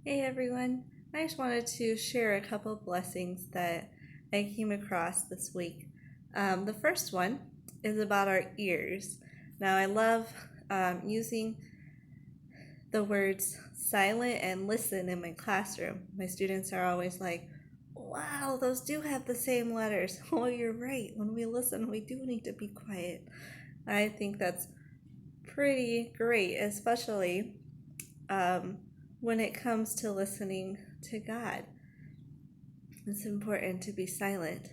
Hey everyone, I just wanted to share a couple blessings that I came across this week. The first one is about our ears. Now, I love using the words silent and listen in my classroom. My students are always like, wow, those do have the same letters. Oh, you're right. When we listen, we do need to be quiet. I think that's pretty great, especially um, when it comes to listening to God. It's important to be silent.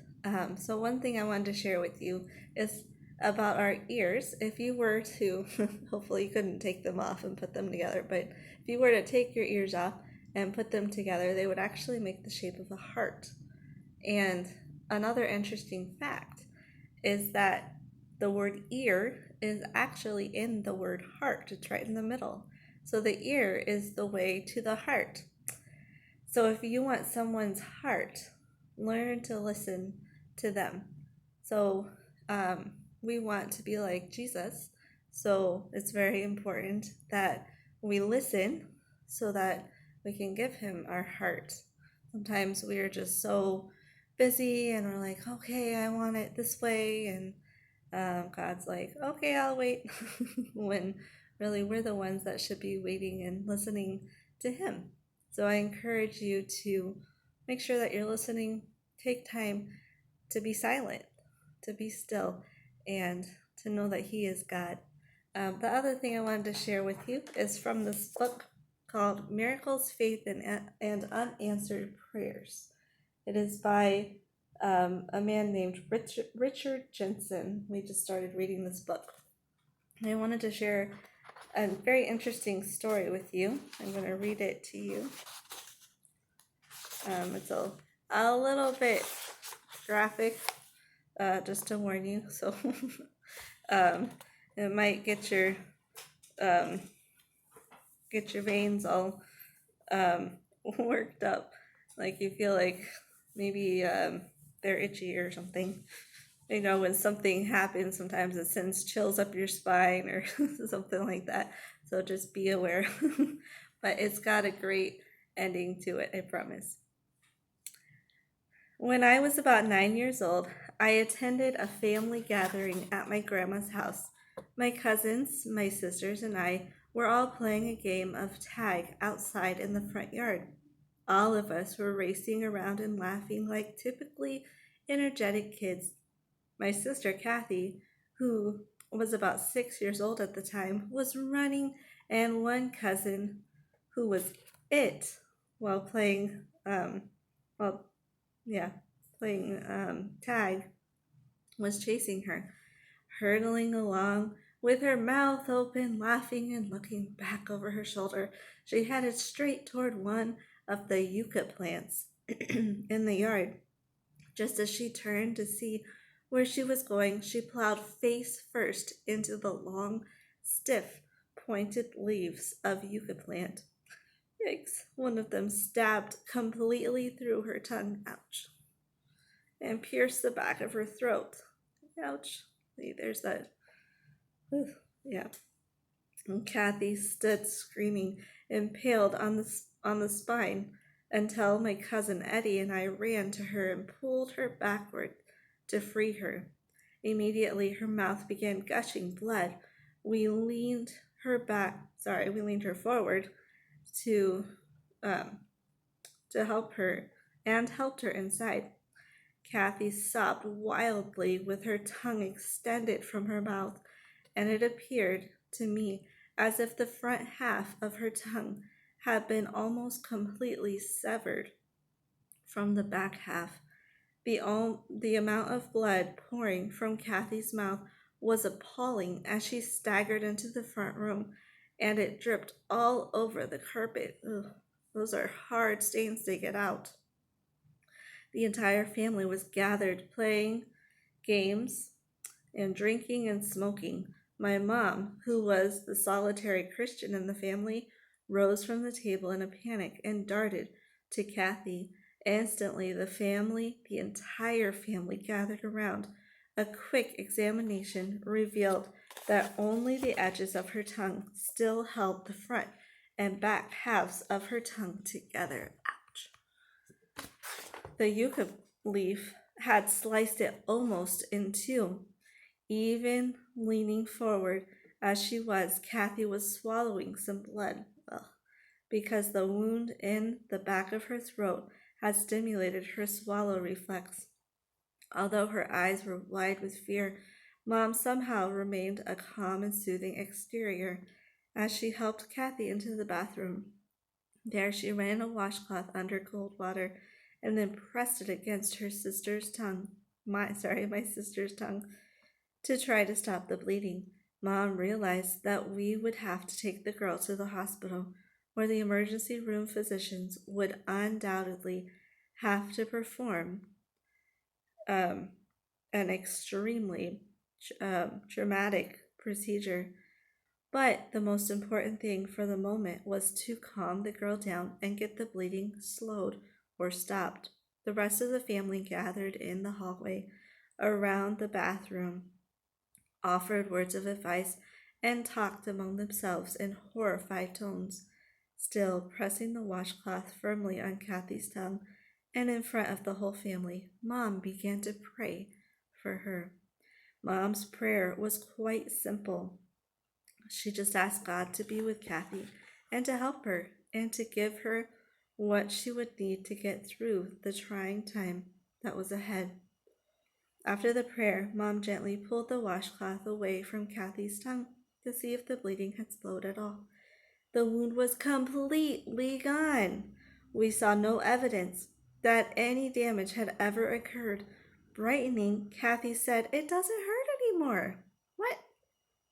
So, one thing I wanted to share with you is about our ears. If you were to, hopefully, you couldn't take them off and put them together, but if you were to take your ears off and put them together, they would actually make the shape of a heart. And another interesting fact is that the word ear is actually in the word heart, it's right in the middle. So, the ear is the way to the heart. So if you want someone's heart, learn to listen to them. So we want to be like Jesus. So it's very important that we listen so that we can give him our heart. Sometimes we are just so busy and we're like, okay, I want it this way. And God's like, okay, I'll wait. When really we're the ones that should be waiting and listening to him. So I encourage you to make sure that you're listening. Take time to be silent, to be still, and to know that He is God. The other thing I wanted to share with you is from this book called Miracles, Faith, and Unanswered Prayers. It is by a man named Richard Jensen. We just started reading this book. I wanted to share a very interesting story with you. I'm going to read it to you. It's a little bit graphic, just to warn you. So it might um, get your veins all worked up, like you feel like maybe they're itchy or something. You know, when something happens, sometimes it sends chills up your spine or something like that. So just be aware. But it's got a great ending to it, I promise. When I was about 9 years old, I attended a family gathering at my grandma's house. My cousins, my sisters, and I were all playing a game of tag outside in the front yard. All of us were racing around and laughing like typically energetic kids. My sister Kathy, who was about 6 years old at the time, was running, and one cousin, who was it while well, yeah, playing tag, was chasing her, hurtling along with her mouth open, laughing and looking back over her shoulder. She headed straight toward one of the yucca plants in the yard. Just as she turned to see where she was going, she plowed face first into the long, stiff, pointed leaves of yucca plant. Yikes! One of them stabbed completely through her tongue. Ouch! And pierced the back of her throat. Ouch. See, there's that. Ooh, yeah. And Kathy stood screaming, impaled on the spine, until my cousin Eddie and I ran to her and pulled her backward to free her. Immediately, her mouth began gushing blood. We leaned we leaned her forward to um, help her and helped her inside. Kathy sobbed wildly with her tongue extended from her mouth, and it appeared to me as if the front half of her tongue had been almost completely severed from the back half. The amount of blood pouring from Kathy's mouth was appalling as she staggered into the front room, and it dripped all over the carpet. Ugh, those are hard stains to get out. The entire family was gathered playing games and drinking and smoking. My mom, who was the solitary Christian in the family, rose from the table in a panic and darted to Kathy. Instantly, the entire family gathered around. A quick examination revealed that only the edges of her tongue still held the front, and back halves of her tongue together. Ouch. The yucca leaf had sliced it almost in two. Even leaning forward as she was, Kathy was swallowing some blood. Ugh. Because the wound in the back of her throat had stimulated her swallow reflex. Although her eyes were wide with fear, Mom somehow remained a calm and soothing exterior as she helped Kathy into the bathroom. There she ran a washcloth under cold water and then pressed it against her sister's tongue. My sister's tongue to try to stop the bleeding. Mom realized that we would have to take the girl to the hospital, where the emergency room physicians would undoubtedly have to perform um, an extremely traumatic procedure. But the most important thing for the moment was to calm the girl down and get the bleeding slowed or stopped. The rest of the family gathered in the hallway around the bathroom, offered words of advice, and talked among themselves in horrified tones. Still pressing the washcloth firmly on Kathy's tongue and in front of the whole family, Mom began to pray for her. Mom's prayer was quite simple. She just asked God to be with Kathy and to help her and to give her what she would need to get through the trying time that was ahead. After the prayer, Mom gently pulled the washcloth away from Kathy's tongue to see if the bleeding had slowed at all. The wound was completely gone. We saw no evidence that any damage had ever occurred. Brightening, Kathy said, "It doesn't hurt anymore." What?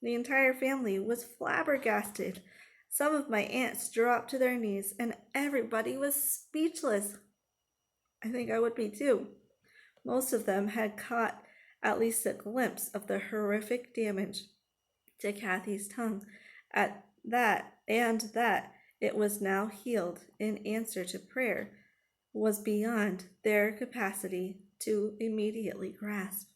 The entire family was flabbergasted. Some of my aunts dropped to their knees, and everybody was speechless. I think I would be too. Most of them had caught at least a glimpse of the horrific damage to Kathy's tongue at that it was now healed in answer to prayer was beyond their capacity to immediately grasp.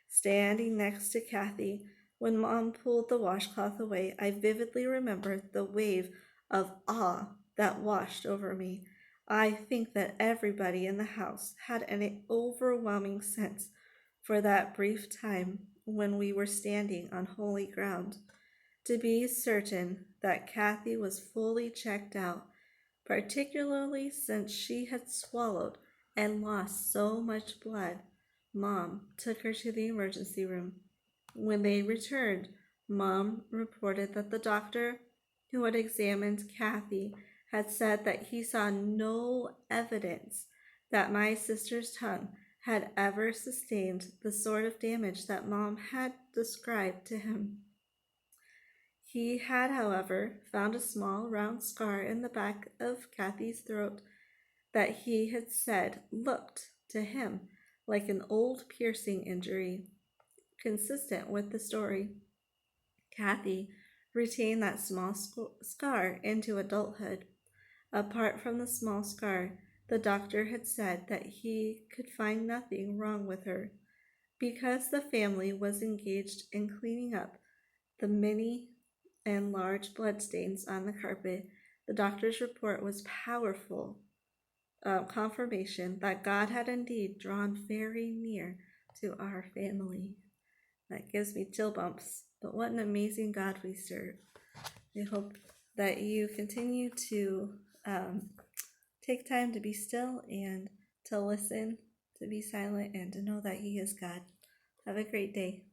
Standing next to Kathy, when Mom pulled the washcloth away, I vividly remembered the wave of awe that washed over me. I think that everybody in the house had an overwhelming sense for that brief time when we were standing on holy ground. To be certain that Kathy was fully checked out, particularly since she had swallowed and lost so much blood, Mom took her to the emergency room. When they returned, Mom reported that the doctor who had examined Kathy had said that he saw no evidence that my sister's tongue had ever sustained the sort of damage that Mom had described to him. He had, however, found a small round scar in the back of Kathy's throat that he had said looked to him like an old piercing injury, consistent with the story. Kathy retained that small scar into adulthood. Apart from the small scar, the doctor had said that he could find nothing wrong with her. Because the family was engaged in cleaning up the many and large bloodstains on the carpet, the doctor's report was powerful confirmation that God had indeed drawn very near to our family. That gives me chill bumps. But what an amazing God we serve. I hope that you continue to take time to be still and to listen, to be silent, and to know that He is God. Have a great day.